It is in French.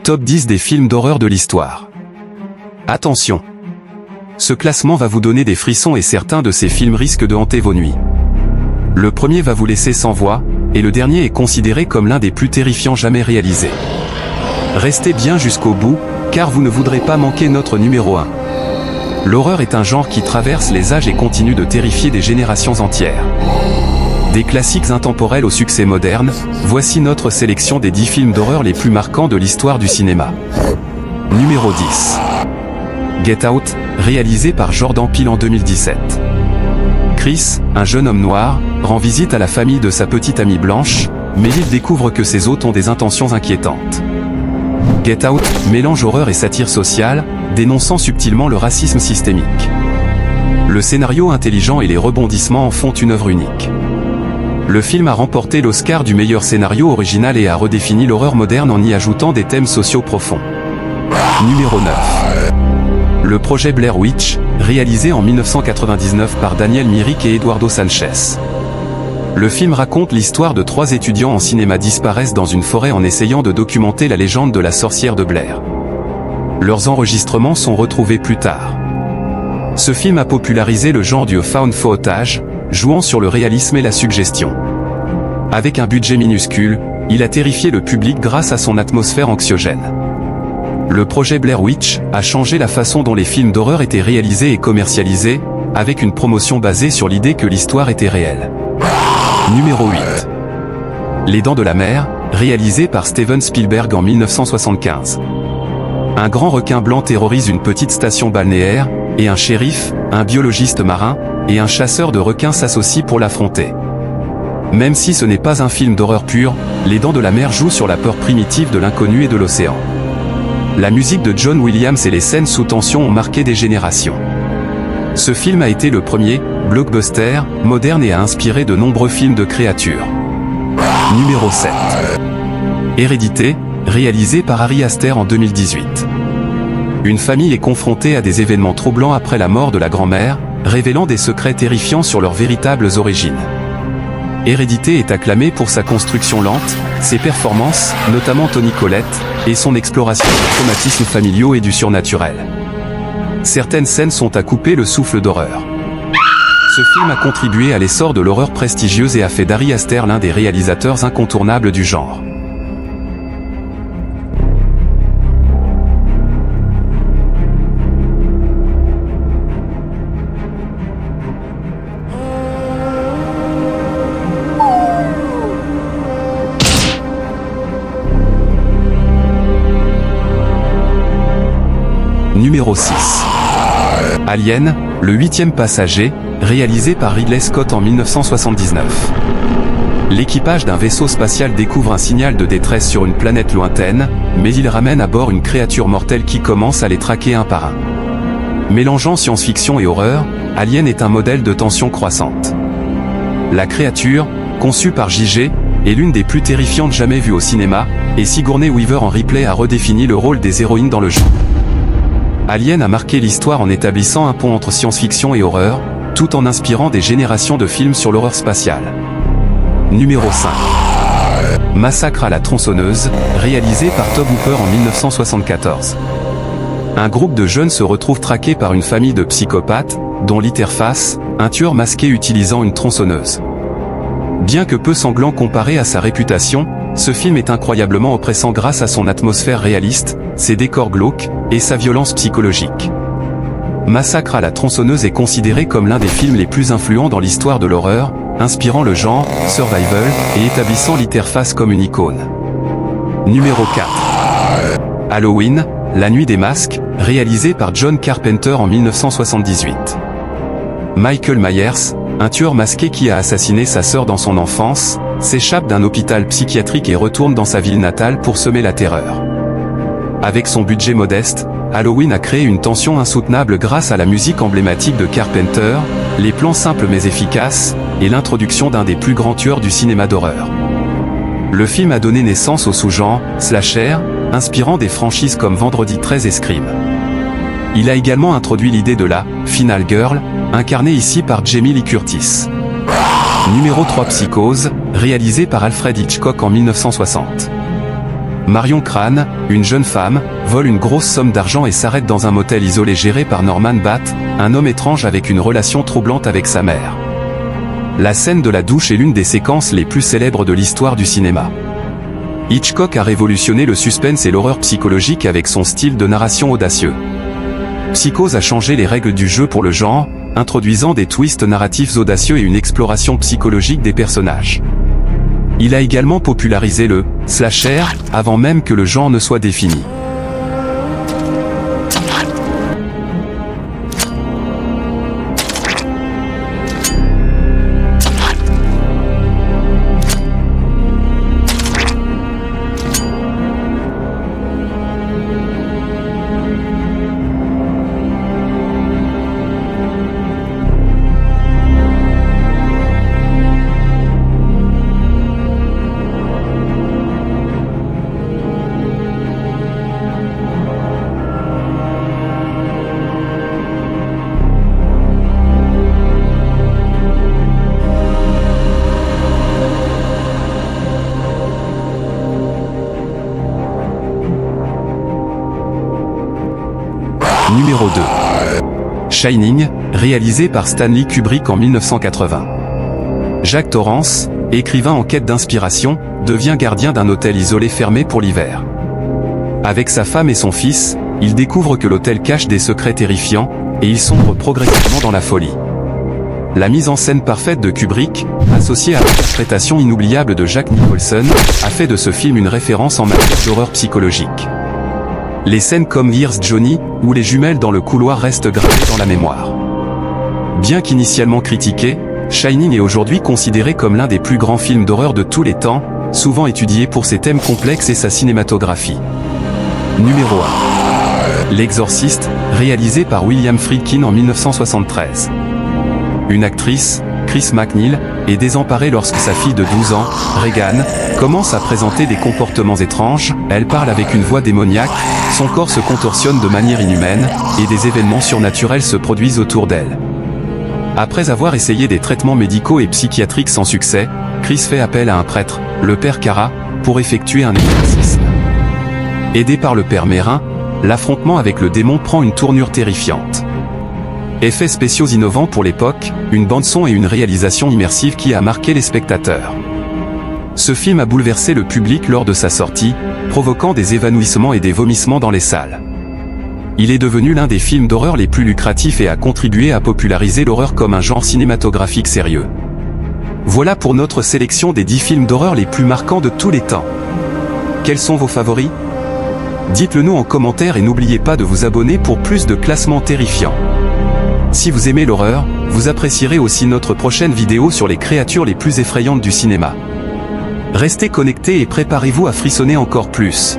Top 10 des films d'horreur de l'histoire. Attention! Ce classement va vous donner des frissons et certains de ces films risquent de hanter vos nuits. Le premier va vous laisser sans voix, et le dernier est considéré comme l'un des plus terrifiants jamais réalisés. Restez bien jusqu'au bout, car vous ne voudrez pas manquer notre numéro 1. L'horreur est un genre qui traverse les âges et continue de terrifier des générations entières. Des classiques intemporels au succès moderne, voici notre sélection des 10 films d'horreur les plus marquants de l'histoire du cinéma. Numéro 10. Get Out, réalisé par Jordan Peele en 2017. Chris, un jeune homme noir, rend visite à la famille de sa petite amie blanche, mais il découvre que ses hôtes ont des intentions inquiétantes. Get Out mélange horreur et satire sociale, dénonçant subtilement le racisme systémique. Le scénario intelligent et les rebondissements en font une œuvre unique. Le film a remporté l'Oscar du meilleur scénario original et a redéfini l'horreur moderne en y ajoutant des thèmes sociaux profonds. Numéro 9. Le projet Blair Witch, réalisé en 1999 par Daniel Myrick et Eduardo Sanchez. Le film raconte l'histoire de 3 étudiants en cinéma disparaissent dans une forêt en essayant de documenter la légende de la sorcière de Blair. Leurs enregistrements sont retrouvés plus tard. Ce film a popularisé le genre du found footage, jouant sur le réalisme et la suggestion. Avec un budget minuscule, il a terrifié le public grâce à son atmosphère anxiogène. Le projet Blair Witch a changé la façon dont les films d'horreur étaient réalisés et commercialisés, avec une promotion basée sur l'idée que l'histoire était réelle. Numéro 8. Les Dents de la Mer, réalisé par Steven Spielberg en 1975. Un grand requin blanc terrorise une petite station balnéaire, et un shérif, un biologiste marin, et un chasseur de requins s'associent pour l'affronter. Même si ce n'est pas un film d'horreur pur, Les Dents de la Mer joue sur la peur primitive de l'inconnu et de l'océan. La musique de John Williams et les scènes sous tension ont marqué des générations. Ce film a été le premier blockbuster moderne et a inspiré de nombreux films de créatures. Numéro 7. Hérédité, réalisé par Ari Aster en 2018. Une famille est confrontée à des événements troublants après la mort de la grand-mère, révélant des secrets terrifiants sur leurs véritables origines. Hérédité est acclamé pour sa construction lente, ses performances, notamment Toni Collette, et son exploration des traumatismes familiaux et du surnaturel. Certaines scènes sont à couper le souffle d'horreur. Ce film a contribué à l'essor de l'horreur prestigieuse et a fait d'Ari Aster l'un des réalisateurs incontournables du genre. Numéro 6. Alien, le 8e passager, réalisé par Ridley Scott en 1979. L'équipage d'un vaisseau spatial découvre un signal de détresse sur une planète lointaine, mais il ramène à bord une créature mortelle qui commence à les traquer un par un. Mélangeant science-fiction et horreur, Alien est un modèle de tension croissante. La créature, conçue par J.G., est l'une des plus terrifiantes jamais vues au cinéma, et Sigourney Weaver en Ripley a redéfini le rôle des héroïnes dans le genre. Alien a marqué l'histoire en établissant un pont entre science-fiction et horreur, tout en inspirant des générations de films sur l'horreur spatiale. Numéro 5. Massacre à la tronçonneuse, réalisé par Tobe Hooper en 1974. Un groupe de jeunes se retrouve traqué par une famille de psychopathes, dont Leatherface, un tueur masqué utilisant une tronçonneuse. Bien que peu sanglant comparé à sa réputation, ce film est incroyablement oppressant grâce à son atmosphère réaliste, ses décors glauques, et sa violence psychologique. Massacre à la tronçonneuse est considéré comme l'un des films les plus influents dans l'histoire de l'horreur, inspirant le genre, survival, et établissant Leatherface comme une icône. Numéro 4. Halloween, la nuit des masques, réalisé par John Carpenter en 1978. Michael Myers, un tueur masqué qui a assassiné sa sœur dans son enfance, s'échappe d'un hôpital psychiatrique et retourne dans sa ville natale pour semer la terreur. Avec son budget modeste, Halloween a créé une tension insoutenable grâce à la musique emblématique de Carpenter, les plans simples mais efficaces, et l'introduction d'un des plus grands tueurs du cinéma d'horreur. Le film a donné naissance au sous-genre slasher, inspirant des franchises comme Vendredi 13 et Scream. Il a également introduit l'idée de la « Final Girl », incarnée ici par Jamie Lee Curtis. Numéro 3. Psychose, réalisé par Alfred Hitchcock en 1960. Marion Crane, une jeune femme, vole une grosse somme d'argent et s'arrête dans un motel isolé géré par Norman Batt, un homme étrange avec une relation troublante avec sa mère. La scène de la douche est l'une des séquences les plus célèbres de l'histoire du cinéma. Hitchcock a révolutionné le suspense et l'horreur psychologique avec son style de narration audacieux. Psychose a changé les règles du jeu pour le genre, introduisant des twists narratifs audacieux et une exploration psychologique des personnages. Il a également popularisé le slasher, avant même que le genre ne soit défini. Numéro 2. Shining, réalisé par Stanley Kubrick en 1980. Jack Torrance, écrivain en quête d'inspiration, devient gardien d'un hôtel isolé fermé pour l'hiver. Avec sa femme et son fils, il découvre que l'hôtel cache des secrets terrifiants, et il sombre progressivement dans la folie. La mise en scène parfaite de Kubrick, associée à l'interprétation inoubliable de Jack Nicholson, a fait de ce film une référence en matière d'horreur psychologique. Les scènes comme Here's Johnny, où les jumelles dans le couloir restent gravées dans la mémoire. Bien qu'initialement critiqué, Shining est aujourd'hui considéré comme l'un des plus grands films d'horreur de tous les temps, souvent étudié pour ses thèmes complexes et sa cinématographie. Numéro 1. L'Exorciste, réalisé par William Friedkin en 1973. Une actrice, Chris MacNeil, est désemparée lorsque sa fille de 12 ans, Regan, commence à présenter des comportements étranges, elle parle avec une voix démoniaque, son corps se contorsionne de manière inhumaine, et des événements surnaturels se produisent autour d'elle. Après avoir essayé des traitements médicaux et psychiatriques sans succès, Chris fait appel à un prêtre, le père Cara, pour effectuer un exorcisme. Aidé par le père Mérin, l'affrontement avec le démon prend une tournure terrifiante. Effets spéciaux innovants pour l'époque, une bande-son et une réalisation immersive qui a marqué les spectateurs. Ce film a bouleversé le public lors de sa sortie, provoquant des évanouissements et des vomissements dans les salles. Il est devenu l'un des films d'horreur les plus lucratifs et a contribué à populariser l'horreur comme un genre cinématographique sérieux. Voilà pour notre sélection des 10 films d'horreur les plus marquants de tous les temps. Quels sont vos favoris? Dites-le nous en commentaire et n'oubliez pas de vous abonner pour plus de classements terrifiants. Si vous aimez l'horreur, vous apprécierez aussi notre prochaine vidéo sur les créatures les plus effrayantes du cinéma. Restez connectés et préparez-vous à frissonner encore plus.